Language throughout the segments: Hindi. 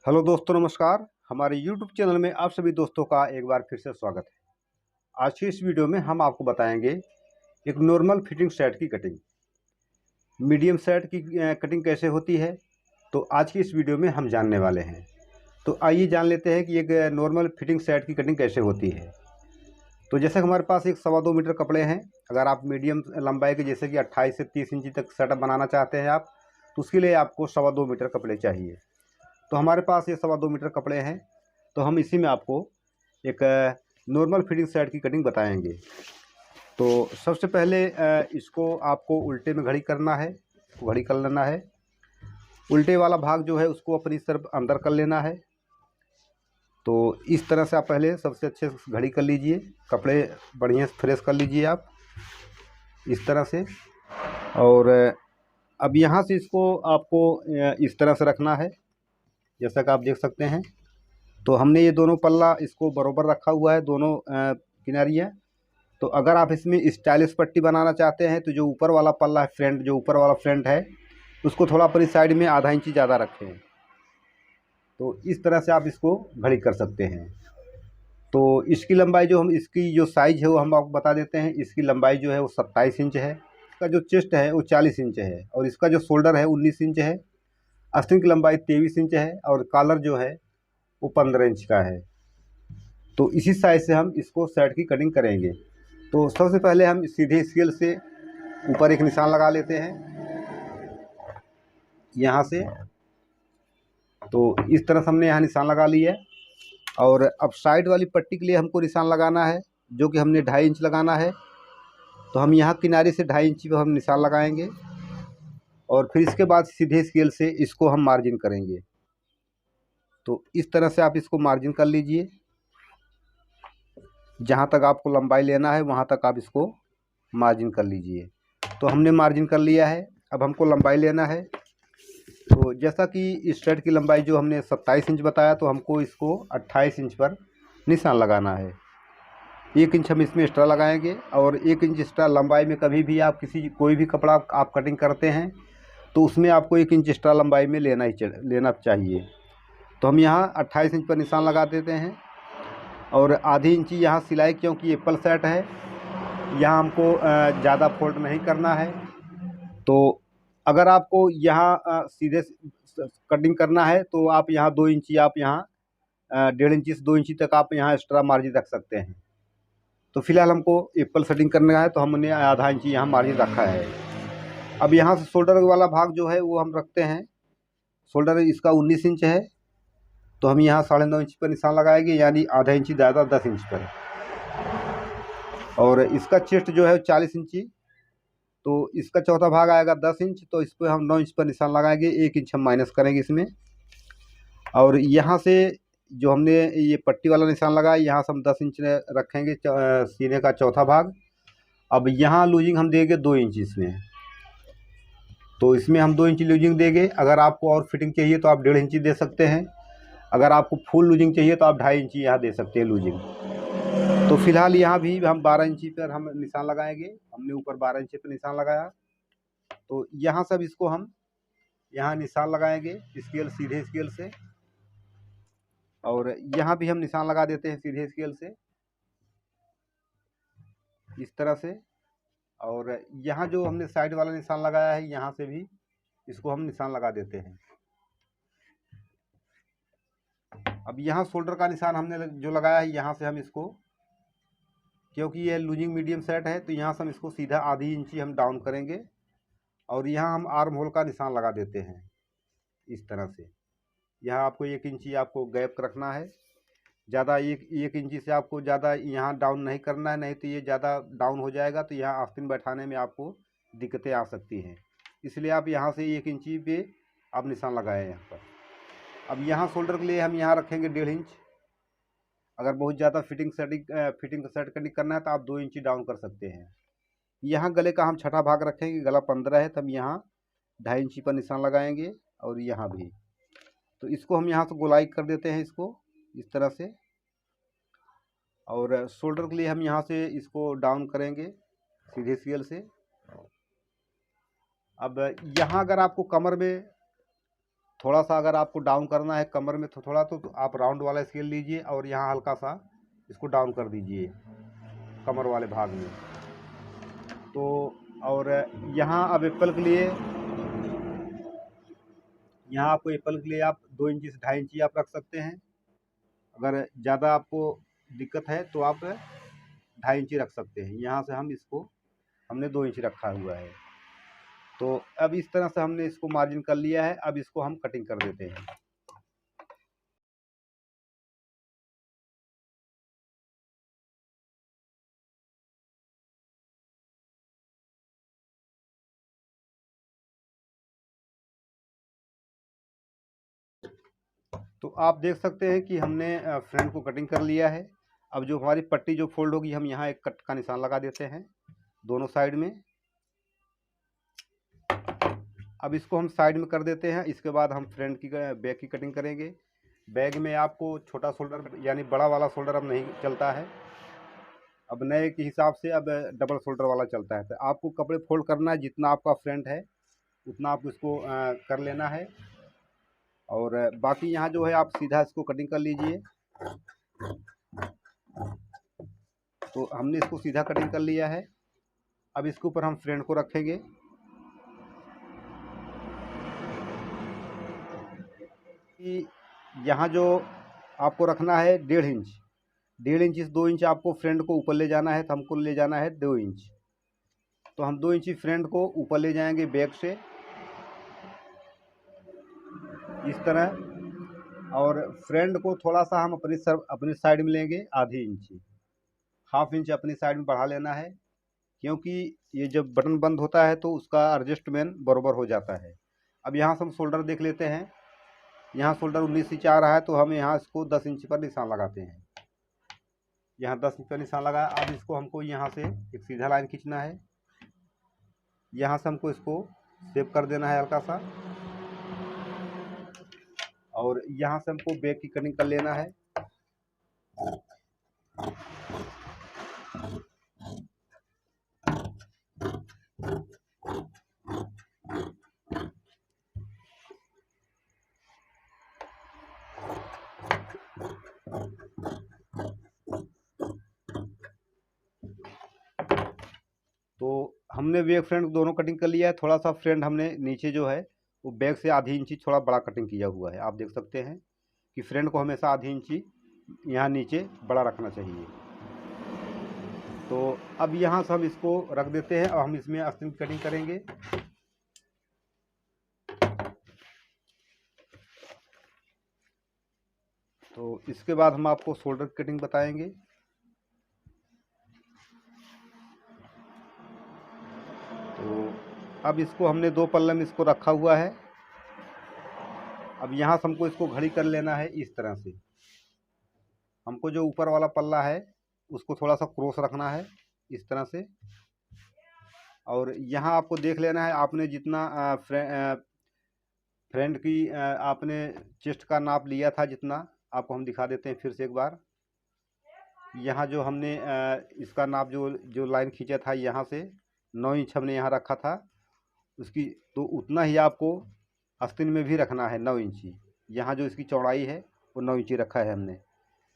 हेलो दोस्तों, नमस्कार। हमारे YouTube चैनल में आप सभी दोस्तों का एक बार फिर से स्वागत है। आज की इस वीडियो में हम आपको बताएंगे एक नॉर्मल फिटिंग शर्ट की कटिंग, मीडियम शर्ट की कटिंग कैसे होती है। तो आज की इस वीडियो में हम जानने वाले हैं। तो आइए जान लेते हैं कि एक नॉर्मल फिटिंग शर्ट की कटिंग कैसे होती है। तो जैसे हमारे पास एक 2.25 मीटर कपड़े हैं। अगर आप मीडियम लंबाई के जैसे कि 28 से 30 इंची तक शर्ट बनाना चाहते हैं आप, तो उसके लिए आपको 2.25 मीटर कपड़े चाहिए। तो हमारे पास ये 2.25 मीटर कपड़े हैं। तो हम इसी में आपको एक नॉर्मल फिटिंग शर्ट की कटिंग बताएंगे। तो सबसे पहले इसको आपको उल्टे में घड़ी करना है, घड़ी कर लेना है। उल्टे वाला भाग जो है उसको अपनी तरफ अंदर कर लेना है। तो इस तरह से आप पहले सबसे अच्छे से घड़ी कर लीजिए, कपड़े बढ़िया से फ्रेश कर लीजिए आप इस तरह से। और अब यहाँ से इसको आपको इस तरह से रखना है, जैसा कि आप देख सकते हैं। तो हमने ये दोनों पल्ला इसको बरोबर रखा हुआ है, दोनों किनारियाँ। तो अगर आप इसमें स्टाइलिश पट्टी बनाना चाहते हैं तो जो ऊपर वाला पल्ला है, फ्रंट जो ऊपर वाला फ्रंट है, उसको थोड़ा अपनी साइड में आधा इंची ज़्यादा रखें। तो इस तरह से आप इसको घड़ी कर सकते हैं। तो इसकी लंबाई जो हम इसकी जो साइज़ है वो हम आपको बता देते हैं। इसकी लंबाई जो है वो 27 इंच है। इसका जो चेस्ट है वो 40 इंच है और इसका जो शोल्डर है 19 इंच है। आस्तीन की लंबाई 23 इंच है और कॉलर जो है वो 15 इंच का है। तो इसी साइज से हम इसको शर्ट की कटिंग करेंगे। तो सबसे पहले हम सीधे स्केल से ऊपर एक निशान लगा लेते हैं यहाँ से। तो इस तरह से हमने यहाँ निशान लगा लिया है। और अब साइड वाली पट्टी के लिए हमको निशान लगाना है, जो कि हमने 2.5 इंच लगाना है। तो हम यहाँ किनारे से 2.5 इंच पर हम निशान लगाएंगे और फिर इसके बाद सीधे स्केल से इसको हम मार्जिन करेंगे। तो इस तरह से आप इसको मार्जिन कर लीजिए। जहाँ तक आपको लंबाई लेना है वहाँ तक आप इसको मार्जिन कर लीजिए। तो हमने मार्जिन कर लिया है। अब हमको लंबाई लेना है। तो जैसा कि इस शर्ट की लंबाई जो हमने 27 इंच बताया, तो हमको इसको 28 इंच पर निशान लगाना है। 1 इंच हम इसमें एक्स्ट्रा लगाएंगे। और 1 इंच एक्स्ट्रा लंबाई में कभी भी आप कोई भी कपड़ा आप कटिंग करते हैं तो उसमें आपको 1 इंच एक्स्ट्रा लंबाई में लेना चाहिए। तो हम यहाँ 28 इंच पर निशान लगा देते हैं। और आधी इंची यहाँ सिलाई, क्योंकि एप्पल शर्ट है, यहाँ हमको ज़्यादा फोल्ड नहीं करना है। तो अगर आपको यहाँ सीधे कटिंग करना है तो आप यहाँ 2 इंची, आप यहाँ 1.5 इंची से 2 इंची तक आप यहाँ एक्स्ट्रा मार्जिन रख सकते हैं। तो फिलहाल हमको एप्पल सेटिंग करना है तो हमने आधा इंची यहाँ मार्जिन रखा है। अब यहाँ से शोल्डर वाला भाग जो है वो हम रखते हैं। शोल्डर इसका 19 इंच है। तो हम यहाँ 9.5 इंच पर निशान लगाएंगे, यानी आधा इंची ज़्यादा 10 इंच पर। और इसका चेस्ट जो है 40 इंची, तो इसका चौथा भाग आएगा 10 इंच। तो इस पर हम 9 इंच पर निशान लगाएंगे, 1 इंच हम माइनस करेंगे इसमें। और यहाँ से जो हमने ये पट्टी वाला निशान लगाया, यहाँ से हम 10 इंच रखेंगे सीने का चौथा भाग। अब यहाँ लूजिंग हम देंगे 2 इंच इसमें। तो इसमें हम 2 इंच लूजिंग देंगे। अगर आपको और फिटिंग चाहिए तो आप 1.5 इंची दे सकते हैं। अगर आपको फुल लूजिंग चाहिए तो आप 2.5 इंची यहाँ दे सकते हैं लूजिंग। तो फिलहाल यहाँ भी हम 12 इंची पर हम निशान लगाएंगे। हमने ऊपर 12 इंची पर निशान लगाया। तो यहाँ सब इसको हम यहाँ निशान लगाएंगे सीधे स्केल से। और यहाँ भी हम निशान लगा देते हैं सीधे स्केल से इस तरह से। और यहाँ जो हमने साइड वाला निशान लगाया है, यहाँ से भी इसको हम निशान लगा देते हैं। अब यहाँ शोल्डर का निशान हमने जो लगाया है, यहाँ से हम इसको, क्योंकि ये लूजिंग मीडियम सेट है, तो यहाँ से हम इसको सीधा आधी इंची हम डाउन करेंगे। और यहाँ हम आर्म होल का निशान लगा देते हैं इस तरह से। यहाँ आपको 1 इंची आपको गैप रखना है। ज़्यादा एक इंची से आपको ज़्यादा यहाँ डाउन नहीं करना है, नहीं तो ये ज़्यादा डाउन हो जाएगा तो यहाँ आस्तीन बैठाने में आपको दिक्कतें आ सकती हैं। इसलिए आप यहाँ से 1 इंची पे आप निशान लगाएं यहाँ पर। अब यहाँ शोल्डर के लिए हम यहाँ रखेंगे 1.5 इंच। अगर बहुत ज़्यादा फिटिंग सेट कटिंग करना है तो आप 2 इंची डाउन कर सकते हैं। यहाँ गले का हम छठा भाग रखेंगे, गला 15 है, तब यहाँ 2.5 इंची पर निशान लगाएंगे। और यहाँ भी, तो इसको हम यहाँ से गोलाई कर देते हैं इसको इस तरह से। और शोल्डर के लिए हम यहाँ से इसको डाउन करेंगे सीधे स्केल से। अब यहाँ अगर आपको कमर में थोड़ा सा अगर आपको डाउन करना है कमर में तो थोड़ा, तो आप राउंड वाला स्केल लीजिए और यहाँ हल्का सा इसको डाउन कर दीजिए कमर वाले भाग में। तो और यहाँ अब एप्पल के लिए, यहाँ आपको एप्पल के लिए आप 2 इंची से 2.5 इंची आप रख सकते हैं। अगर ज़्यादा आपको दिक्कत है तो आप 2.5 इंची रख सकते हैं। यहाँ से हम इसको हमने 2 इंच रखा हुआ है। तो अब इस तरह से हमने इसको मार्जिन कर लिया है। अब इसको हम कटिंग कर देते हैं। तो आप देख सकते हैं कि हमने फ्रंट को कटिंग कर लिया है। अब जो हमारी पट्टी जो फोल्ड होगी, हम यहाँ एक कट का निशान लगा देते हैं दोनों साइड में। अब इसको हम साइड में कर देते हैं। इसके बाद हम फ्रंट की बैक की कटिंग करेंगे। बैग में आपको छोटा शोल्डर यानी बड़ा वाला शोल्डर अब नहीं चलता है, अब नए के हिसाब से अब डबल शोल्डर वाला चलता है। तो आपको कपड़े फोल्ड करना है, जितना आपका फ्रंट है उतना आपको इसको कर लेना है। और बाकी यहाँ जो है आप सीधा इसको कटिंग कर लीजिए। तो हमने इसको सीधा कटिंग कर लिया है। अब इसके ऊपर हम फ्रंट को रखेंगे। कि यहाँ जो आपको रखना है 1.5 इंच, 1.5 इंच से 2 इंच आपको फ्रंट को ऊपर ले जाना है। तो हमको ले जाना है 2 इंच। तो हम 2 इंची फ्रंट को ऊपर ले जाएंगे बैक से इस तरह। और फ्रंट को थोड़ा सा हम अपनी साइड में लेंगे, आधी इंची, ½ इंच अपनी साइड में बढ़ा लेना है। क्योंकि ये जब बटन बंद होता है तो उसका एडजस्टमेंट बराबर हो जाता है। अब यहाँ से हम शोल्डर देख लेते हैं। यहाँ शोल्डर 19 इंच आ रहा है, तो हम यहाँ इसको 10 इंच पर निशान लगाते हैं। यहाँ 10 इंच पर निशान लगाया। अब इसको हमको यहाँ से एक सीधा लाइन खींचना है। यहाँ से हमको इसको शेप कर देना है हल्का सा। और यहाँ से हमको बैक की कटिंग कर लेना है। तो हमने बैक फ्रंट दोनों कटिंग कर लिया है। थोड़ा सा फ्रंट हमने नीचे जो है वो बैक से ½ इंची थोड़ा बड़ा कटिंग किया हुआ है। आप देख सकते हैं कि फ्रंट को हमेशा ½ इंची यहाँ नीचे बड़ा रखना चाहिए। तो अब यहाँ से हम इसको रख देते हैं और हम इसमें आस्तीन की कटिंग करेंगे। तो इसके बाद हम आपको शोल्डर की कटिंग बताएंगे। तो अब इसको हमने 2 पल्ले में इसको रखा हुआ है। अब यहाँ से हमको इसको घड़ी कर लेना है इस तरह से। हमको जो ऊपर वाला पल्ला है उसको थोड़ा सा क्रॉस रखना है इस तरह से। और यहाँ आपको देख लेना है आपने जितना फ्रंट की आपने चेस्ट का नाप लिया था, जितना आपको हम दिखा देते हैं फिर से एक बार। यहाँ जो हमने इसका नाप जो लाइन खींचा था, यहाँ से 9 इंच हमने यहाँ रखा था उसकी, तो उतना ही आपको आस्तीन में भी रखना है 9 इंची। यहाँ जो इसकी चौड़ाई है वो 9 इंची रखा है हमने,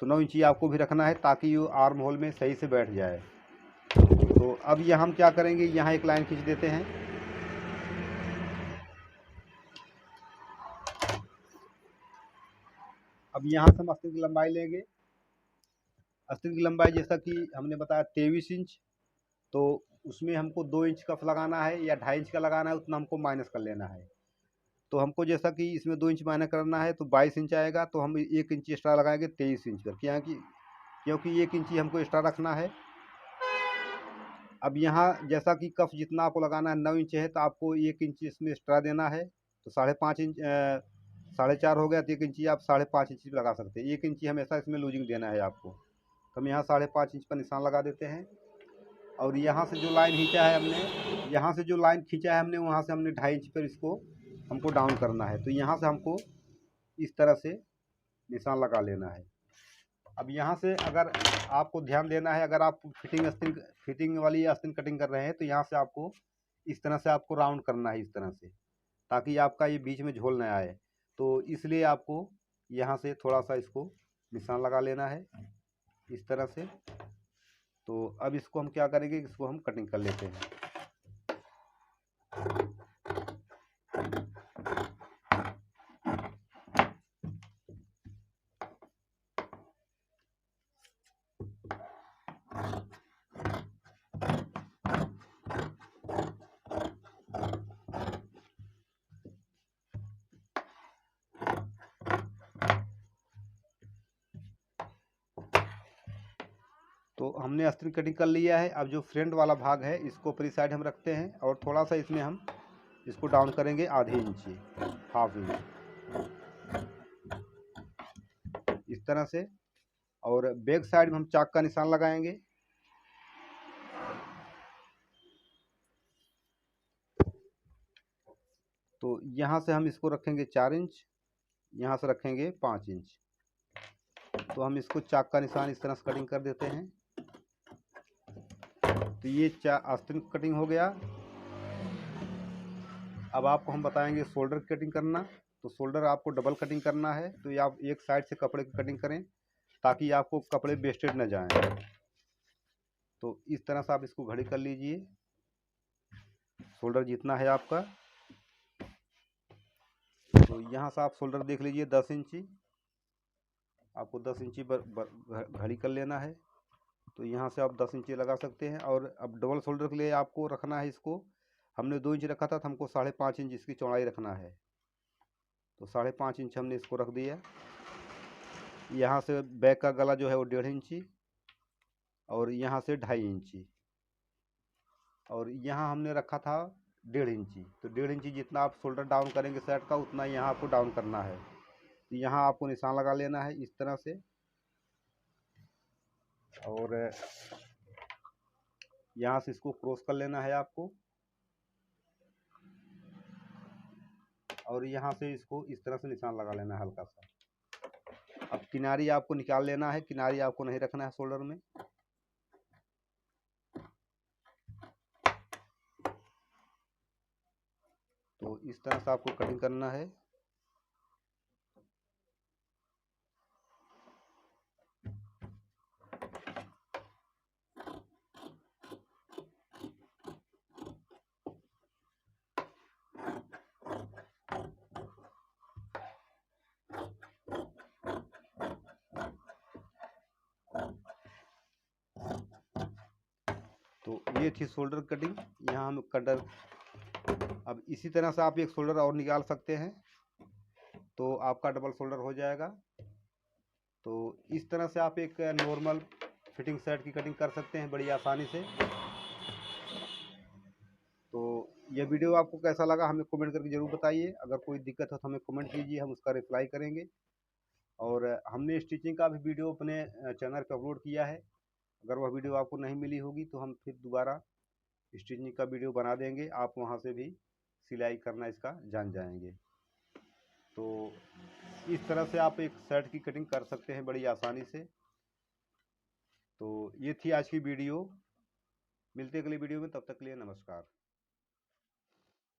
तो 9 इंची आपको भी रखना है ताकि वो आर्म होल में सही से बैठ जाए। तो अब यहाँ हम क्या करेंगे, यहाँ एक लाइन खींच देते हैं। अब यहाँ से हम आस्तीन की लंबाई लेंगे। आस्तीन की लंबाई जैसा कि हमने बताया 23 इंच, तो उसमें हमको 2 इंच कफ लगाना है या 2.5 इंच का लगाना है, उतना हमको माइनस कर लेना है। तो हमको जैसा कि इसमें 2 इंच माइनस करना है तो 22 इंच आएगा, तो हम 1 इंच एक्स्ट्रा लगाएंगे 23 इंच पर, क्योंकि 1 इंच हमको एक्स्ट्रा रखना है। अब यहाँ जैसा कि कफ जितना आपको लगाना है 9 इंच है, तो आपको 1 इंच इसमें एक्स्ट्रा देना है, तो 5.5 इंच 4.5 हो गया, तो 1 इंची आप 5.5 इंच लगा सकते हैं। 1 इंची हमेशा इसमें लूजिंग देना है आपको। तो हम यहाँ 5.5 इंच पर निशान लगा देते हैं। और यहाँ से जो लाइन खींचा है हमने, यहाँ से जो लाइन खींचा है हमने, वहाँ से हमने 2.5 इंच पर इसको हमको डाउन करना है। तो यहाँ से हमको इस तरह से निशान लगा लेना है। अब यहाँ से अगर आपको ध्यान देना है, अगर आप फिटिंग वाली आस्तीन कटिंग कर रहे हैं तो यहाँ से आपको इस तरह से आपको राउंड करना है इस तरह से, ताकि आपका ये बीच में झोल न आए। तो इसलिए आपको यहाँ से थोड़ा सा इसको निशान लगा लेना है इस तरह से। तो अब इसको हम क्या करेंगे, इसको हम कटिंग कर लेते हैं। तो हमने अस्तर कटिंग कर लिया है। अब जो फ्रंट वाला भाग है इसको ऊपरी साइड हम रखते हैं और थोड़ा सा इसमें हम इसको डाउन करेंगे आधे इंची, हाफ इंच इस तरह से। और बैक साइड में हम चाक का निशान लगाएंगे। तो यहाँ से हम इसको रखेंगे 4 इंच, यहाँ से रखेंगे 5 इंच। तो हम इसको चाक का निशान इस तरह से कटिंग कर देते हैं। तो ये आस्तीन कटिंग हो गया। अब आपको हम बताएंगे शोल्डर की कटिंग करना। तो शोल्डर आपको डबल कटिंग करना है। तो ये आप एक साइड से कपड़े की कटिंग करें ताकि आपको कपड़े वेस्टेड न जाएं। तो इस तरह से आप इसको घड़ी कर लीजिए, शोल्डर जितना है आपका। तो यहाँ से आप शोल्डर देख लीजिए 10 इंची, आपको 10 इंची पर घड़ी कर लेना है। तो यहाँ से आप 10 इंची लगा सकते हैं। और अब डबल शोल्डर के लिए आपको रखना है, इसको हमने 2 इंच रखा था तो हमको 5.5 इंच इसकी चौड़ाई रखना है। तो 5.5 इंच हमने इसको रख दिया। यहाँ से बैक का गला जो है वो 1.5 इंची और यहाँ से 2.5 इंची और यहाँ हमने रखा था 1.5 इंची। तो 1.5 इंची जितना आप शोल्डर डाउन करेंगे शर्ट का उतना यहाँ आपको डाउन करना है। तो यहाँ आपको निशान लगा लेना है इस तरह से। और यहाँ से इसको क्रॉस कर लेना है आपको और यहाँ से इसको इस तरह से निशान लगा लेना है हल्का सा। अब किनारी आपको निकाल लेना है, किनारी आपको नहीं रखना है शोल्डर में। तो इस तरह से आपको कटिंग करना है। तो ये थी शोल्डर कटिंग। यहाँ हम कटर, अब इसी तरह से आप एक शोल्डर और निकाल सकते हैं तो आपका डबल शोल्डर हो जाएगा। तो इस तरह से आप एक नॉर्मल फिटिंग शर्ट की कटिंग कर सकते हैं बड़ी आसानी से। तो यह वीडियो आपको कैसा लगा हमें कमेंट करके ज़रूर बताइए। अगर कोई दिक्कत हो तो हमें कमेंट कीजिए, हम उसका रिप्लाई करेंगे। और हमने स्टिचिंग का भी वीडियो अपने चैनल पर अपलोड किया है। अगर वह वीडियो आपको नहीं मिली होगी तो हम फिर दोबारा स्टिचिंग का वीडियो बना देंगे, आप वहां से भी सिलाई करना इसका जान जाएंगे। तो इस तरह से आप एक शर्ट की कटिंग कर सकते हैं बड़ी आसानी से। तो ये थी आज की वीडियो। मिलते हैं अगली वीडियो में, तब तक के लिए नमस्कार।